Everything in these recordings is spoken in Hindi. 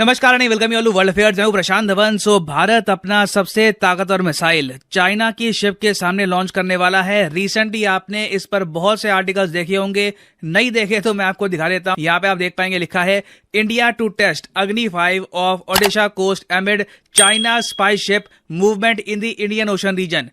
नमस्कार नहीं welcome you all world affairs. मैं हूं प्रशांत धवन। भारत अपना सबसे ताकतवर मिसाइल चाइना की शिप के सामने लॉन्च करने वाला है। रिसेंटली आपने इस पर बहुत से आर्टिकल्स देखे होंगे, नहीं देखे तो मैं आपको दिखा देता हूं। यहाँ पे आप देख पाएंगे लिखा है India to test Agni 5 of Odisha coast amid China spy ship movement in the Indian ocean region.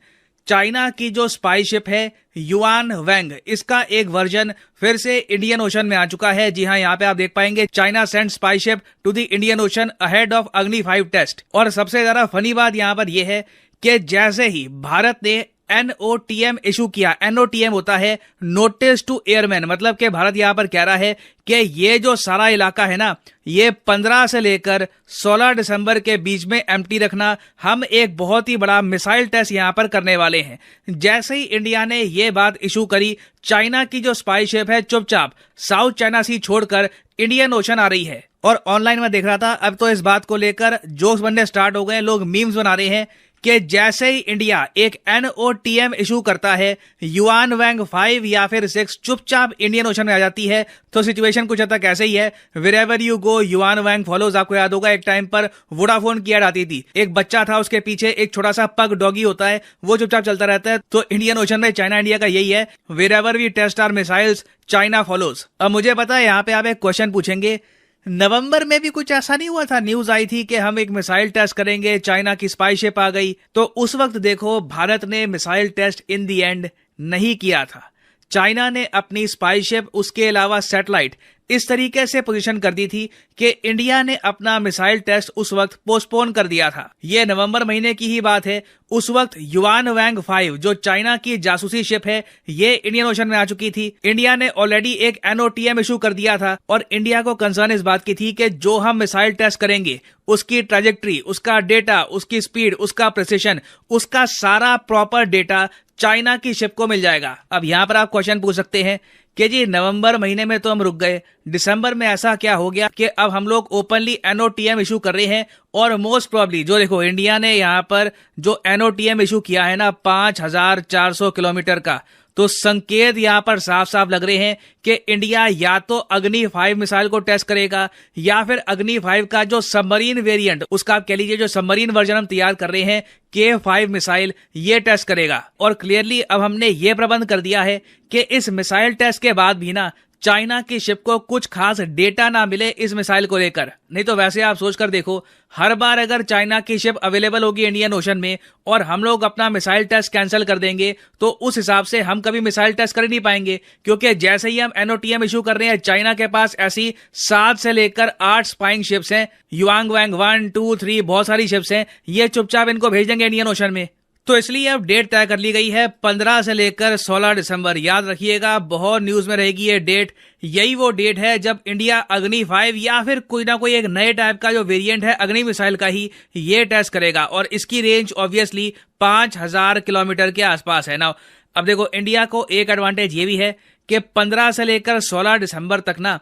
China की जो स्पाई शिप है युआन वैंग, इसका एक वर्जन फिर से इंडियन ओशन में आ चुका है। जी हां, यहाँ पे आप देख पाएंगे China send spy ship to the Indian ocean ahead of Agni 5 test. और सबसे ज्यादा फनी बात यहाँ पर यह है कि जैसे ही भारत ने NOTM इशू किया, NOTM होता है नोटिस टू एयरमैन, मतलब कि भारत यहां पर कह रहा है कि ये जो सारा इलाका है ना, ये 15 से लेकर 16 दिसंबर के बीच में एम्प्टी रखना। हम एक बहुत ही बड़ा मिसाइल टेस्ट यहां पर करने वाले हैं। जैसे ही इंडिया ने ये बात इशू करी, चाइना की जो स्पाई शिप है चुपचाप साउथ चाइना सी छोड़कर इंडियन ओशन आ रही है। और ऑनलाइन में देख रहा था, अब तो इस बात को लेकर जोक्स बनने स्टार्ट हो गए, लोग मीम्स बना रहे हैं कि जैसे ही इंडिया एक NOTM इशू करता है, युआन वैंग 5 या फिर 6 चुपचाप इंडियन ओशन में आ जाती है। तो सिचुएशन कुछ हद तक ऐसे ही है। Wherever you go yuan Wang follows. आपको याद होगा एक टाइम पर वोडाफोन की ऐड आती थी, एक बच्चा था, उसके पीछे एक छोटा सा पग डॉगी होता है, वो चुपचाप चलता रहता है। तो इंडियन ओशन में चाइना इंडिया का यही है, wherever we test our missiles China follows. अब मुझे पता है यहाँ पे आप एक क्वेश्चन पूछेंगे, नवंबर में भी कुछ ऐसा नहीं हुआ था? न्यूज आई थी कि हम एक मिसाइल टेस्ट करेंगे, चाइना की स्पाई शिप आ गई। तो उस वक्त देखो भारत ने missile test in the end नहीं किया था। चाइना ने अपनी स्पाई शिप, उसके अलावा सैटेलाइट इस तरीके से पोजीशन कर दी थी कि इंडिया ने अपना मिसाइल टेस्ट उस वक्त पोस्टपोन कर दिया था। यह नवंबर महीने की ही बात है। उस वक्त युआन वैंग 5 जो चाइना की जासूसी शिप है, ये इंडियन ओशन में आ चुकी थी। इंडिया ने ऑलरेडी एक NOTM इशू कर दिया था और इंडिया को कंसर्न इस बात की थी कि जो हम मिसाइल टेस्ट करेंगे उसकी ट्रैजेक्टरी, उसका डेटा, उसकी स्पीड, उसका प्रिसिशन, उसका सारा प्रॉपर डेटा चाइना की शिप को मिल जाएगा। अब यहां पर आप क्वेश्चन पूछ सकते हैं कि जी नवंबर महीने में तो हम रुक गए, दिसंबर में ऐसा क्या हो गया कि अब हम लोग ओपनली NOTM इशू कर रहे हैं। और मोस्ट प्रोबेबली जो देखो इंडिया ने यहां पर जो NOTM इशू किया है ना 5400 किलोमीटर का, तो संकेत यहां पर साफ साफ लग रहे हैं कि इंडिया या तो अग्नि 5 मिसाइल को टेस्ट करेगा या फिर अग्नि 5 का जो सबमरीन वेरिएंट, उसका आप कह लीजिए जो सबमरीन वर्जन हम तैयार कर रहे हैं K5 मिसाइल, ये टेस्ट करेगा। और क्लियरली अब हमने ये प्रबंध कर दिया है कि इस मिसाइल टेस्ट के बाद भी ना चाइना की शिप को कुछ खास डेटा ना मिले इस मिसाइल को लेकर। नहीं तो वैसे आप सोचकर देखो, हर बार अगर चाइना की शिप अवेलेबल होगी इंडियन ओशन में और हम लोग अपना मिसाइल टेस्ट कैंसिल कर देंगे, तो उस हिसाब से हम कभी मिसाइल टेस्ट कर ही नहीं पाएंगे। क्योंकि जैसे ही हम NOTM इशू कर रहे हैं, चाइना के पास ऐसी 7 से लेकर 8 स्पाइंग शिप्स हैं, युआन वैंग 1, 2, 3 बहुत सारी शिप्स हैं, ये चुपचाप इनको भेज देंगे इंडियन ओशन में। तो इसलिए अब डेट तय कर ली गई है 15 से लेकर 16 दिसंबर। याद रखिएगा, बहुत न्यूज में रहेगी ये डेट। यही वो डेट है जब इंडिया अग्नि 5 या फिर कोई ना कोई एक नए टाइप का जो वेरिएंट है अग्नि मिसाइल का ही ये टेस्ट करेगा। और इसकी रेंज ऑब्वियसली 5000 किलोमीटर के आसपास है ना। अब देखो इंडिया को एक एडवांटेज ये भी है कि 15 से लेकर 16 दिसंबर तक ना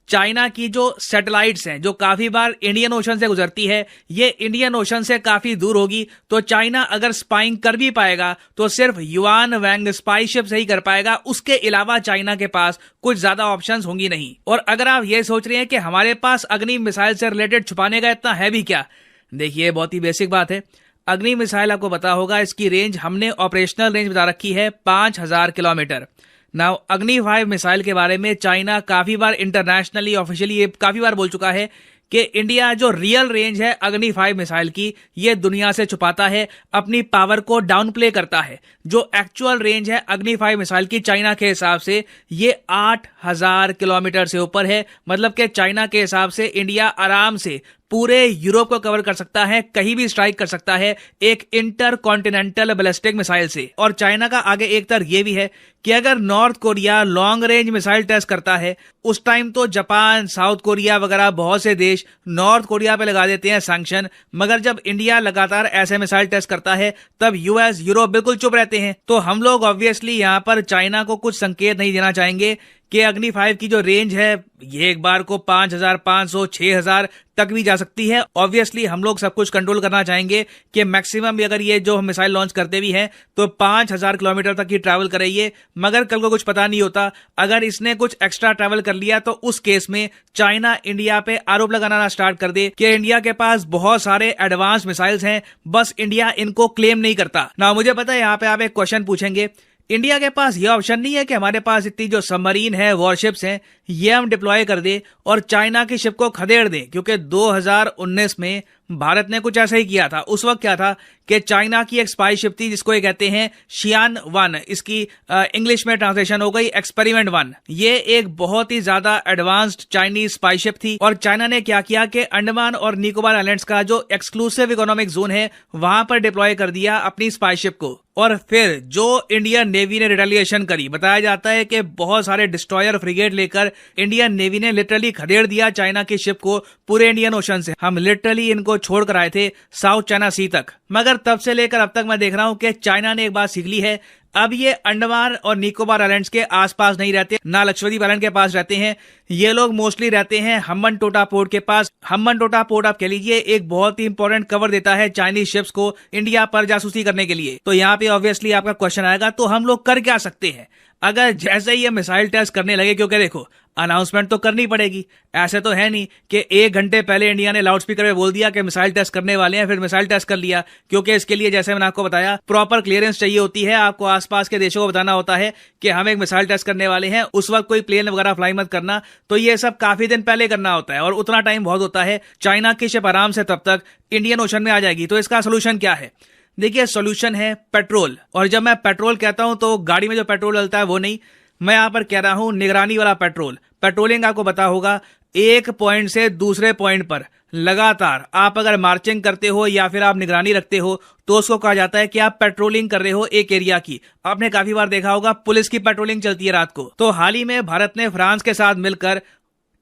चाइना की जो सैटेलाइट्स हैं, जो काफी बार इंडियन ओशन से गुजरती है, ये इंडियन ओशन से काफी दूर होगी। तो चाइना अगर स्पाइंग कर भी पाएगा तो सिर्फ युआन वैंग स्पाई शिप से ही कर पाएगा, उसके अलावा चाइना के पास कुछ ज्यादा ऑप्शंस होंगी नहीं। और अगर आप ये सोच रहे हैं कि हमारे पास अग्नि मिसाइल से रिलेटेड छुपाने का इतना है भी क्या, देखिए बहुत ही बेसिक बात है। अग्नि मिसाइल आपको पता होगा, इसकी रेंज हमने ऑपरेशनल रेंज बता रखी है 5000 किलोमीटर। नाउ अग्नि 5 मिसाइल के बारे में चाइना काफी बार इंटरनेशनली ऑफिशियली काफी बार बोल चुका है कि इंडिया जो रियल रेंज है अग्नि 5 मिसाइल की, ये दुनिया से छुपाता है, अपनी पावर को डाउन प्ले करता है। जो एक्चुअल रेंज है अग्नि 5 मिसाइल की चाइना के हिसाब से ये 8000 किलोमीटर से ऊपर है। मतलब कि चाइना के हिसाब से इंडिया आराम से पूरे यूरोप को कवर कर सकता है, कहीं भी स्ट्राइक कर सकता है एक इंटर कॉन्टिनेंटल बैलिस्टिक मिसाइल से। और चाइना का आगे एक तर्क ये भी है कि अगर North Korea long range missile test करता है, उस टाइम तो जापान, साउथ कोरिया वगैरह बहुत से देश नॉर्थ कोरिया पे लगा देते हैं सैंक्शन, मगर जब इंडिया लगातार ऐसे मिसाइल टेस्ट करता है तब US, यूरोप बिल्कुल चुप रहते हैं। तो हम लोग ऑब्वियसली यहाँ पर चाइना को कुछ संकेत नहीं देना चाहेंगे कि अग्नि 5 की जो रेंज है ये एक बार को 5,500 6,000 तक भी जा सकती है। ऑब्वियसली हम लोग सब कुछ कंट्रोल करना चाहेंगे कि मैक्सिमम भी अगर ये जो हम मिसाइल लॉन्च करते भी हैं तो 5,000 किलोमीटर तक ही ट्रैवल करे ये, मगर कल को कुछ पता नहीं होता, अगर इसने कुछ एक्स्ट्रा ट्रैवल कर लिया तो उस केस में चाइना इंडिया पे आरोप लगाना स्टार्ट कर दे कि इंडिया के पास बहुत सारे एडवांस मिसाइल्स हैं, बस इंडिया इनको क्लेम नहीं करता ना। मुझे पता है यहाँ पे आप एक क्वेश्चन पूछेंगे, इंडिया के पास यह ऑप्शन नहीं है कि हमारे पास इतनी जो सबमरीन है, वॉरशिप्स हैं, ये हम डिप्लॉय कर दे और चाइना की शिप को खदेड़ दें, क्योंकि 2019 में भारत ने कुछ ऐसा ही किया था। उस वक्त क्या था कि चाइना की एक स्पाई शिप थी जिसको ये कहते हैं शियान 1, इसकी इंग्लिश में ट्रांसलेशन हो गई एक्सपेरिमेंट 1। ये एक बहुत ही ज्यादा एडवांस्ड चाइनीज स्पाई शिप थी और चाइना ने क्या किया कि अंडमान और निकोबार आइलैंड्स का जो एक्सक्लूसिव इकोनॉमिक जोन है वहां पर डिप्लॉय कर दिया अपनी स्पाई शिप को। और फिर जो इंडियन नेवी ने रिटेलिएशन करी, बताया जाता है कि बहुत सारे डिस्ट्रॉयर फ्रिगेट लेकर इंडियन नेवी ने लिटरली खदेड़ दिया चाइना की शिप को पूरे इंडियन ओशन से। हम लिटरली इनको छोड़ कर आए थे साउथ चाइना सी तक, मगर तब से लेकर अब तक मैं देख रहा हूं कि चाइना ने एक बात सीख ली है, अब ये अंडमान और निकोबार आइलैंड्स के आसपास नहीं रहते, ना लक्षद्वीप आइलैंड के पास रहते हैं, ये लोग मोस्टली रहते हैं हम्बनटोटा पोर्ट के पास। हम्बनटोटा पोर्ट आप कह लीजिए एक बहुत ही इंपॉर्टेंट कवर देता है चाइनीज शिप्स को इंडिया पर जासूसी करने के लिए। तो यहाँ पे ऑब्वियसली आपका क्वेश्चन आएगा, तो हम लोग कर क्या सकते हैं अगर जैसे ही ये मिसाइल टेस्ट करने लगे? क्योंकि देखो अनाउंसमेंट तो करनी पड़ेगी, ऐसे तो है नहीं कि 1 घंटे पहले इंडिया ने लाउड स्पीकर में बोल दिया कि मिसाइल टेस्ट करने वाले हैं, फिर मिसाइल टेस्ट कर लिया। क्योंकि इसके लिए जैसे मैंने आपको बताया प्रॉपर क्लियरेंस चाहिए होती है, आपको आसपास के देशों को बताना होता है कि हम एक मिसाइल टेस्ट करने वाले हैं, उस वक्त कोई प्लेन वगैरह फ्लाई मत करना। तो ये सब काफी दिन पहले करना होता है और उतना टाइम बहुत होता है। चाइना की शिप आराम से तब तक इंडियन ओशन में आ जाएगी। तो इसका सोल्यूशन क्या है? देखिए सोल्यूशन है पेट्रोल। और जब मैं पेट्रोल कहता हूं तो गाड़ी में जो पेट्रोल डलता है वो नहीं, मैं यहां पर कह रहा हूं निगरानी वाला पेट्रोल। पेट्रोलिंग आपको पता होगा, एक पॉइंट से दूसरे पॉइंट पर लगातार आप अगर मार्चिंग करते हो या फिर आप निगरानी रखते हो तो उसको कहा जाता है कि आप पेट्रोलिंग कर रहे हो एक एरिया की। आपने काफी बार देखा होगा पुलिस की पेट्रोलिंग चलती है रात को। तो हाल ही में भारत ने फ्रांस के साथ मिलकर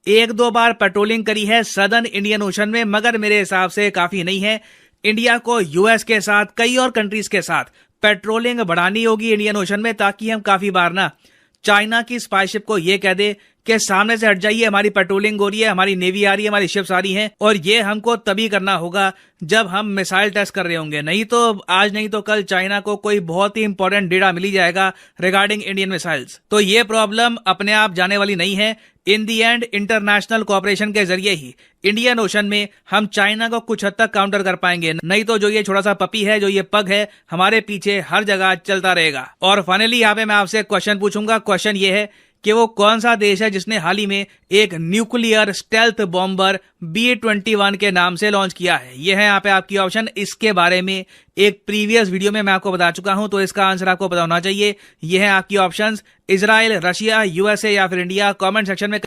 1-2 बार पेट्रोलिंग करी है सदर्न इंडियन ओशन में, मगर मेरे हिसाब से काफी नहीं है। इंडिया को यूएस के साथ, कई और कंट्रीज के साथ पेट्रोलिंग बढ़ानी होगी इंडियन ओशन में, ताकि हम काफी बार ना चाइना की स्पाई शिप को ये कह दे कि सामने से हट जाइए, हमारी पेट्रोलिंग हो रही है, हमारी नेवी आ रही है, हमारी शिप्स आ रही हैं। और ये हमको तभी करना होगा जब हम मिसाइल टेस्ट कर रहे होंगे, नहीं तो आज नहीं तो कल चाइना को कोई बहुत ही इंपॉर्टेंट डेटा मिल ही जाएगा रिगार्डिंग इंडियन मिसाइल्स। तो ये प्रॉब्लम अपने आप जाने वाली नहीं है। इन दी एंड इंटरनेशनल कोऑपरेशन के जरिए ही इंडियन ओशन में हम चाइना को कुछ हद तक काउंटर कर पाएंगे, नहीं तो जो ये छोटा सा पपी है, जो ये पग है, हमारे पीछे हर जगह चलता रहेगा। और फाइनली यहाँ पे मैं आपसे क्वेश्चन पूछूंगा। क्वेश्चन ये है कि वो कौन सा देश है जिसने हाल ही में एक न्यूक्लियर स्टेल्थ बॉम्बर B-21 के नाम से लॉन्च किया है? ये है यहाँ पे आपकी ऑप्शन। इसके बारे में एक प्रीवियस वीडियो में मैं आपको बता चुका हूं, तो इसका आंसर आपको पता होना चाहिए। ये है आपकी ऑप्शंस, इजराइल, रशिया, यूएसए या फिर इंडिया। कमेंट सेक्शन में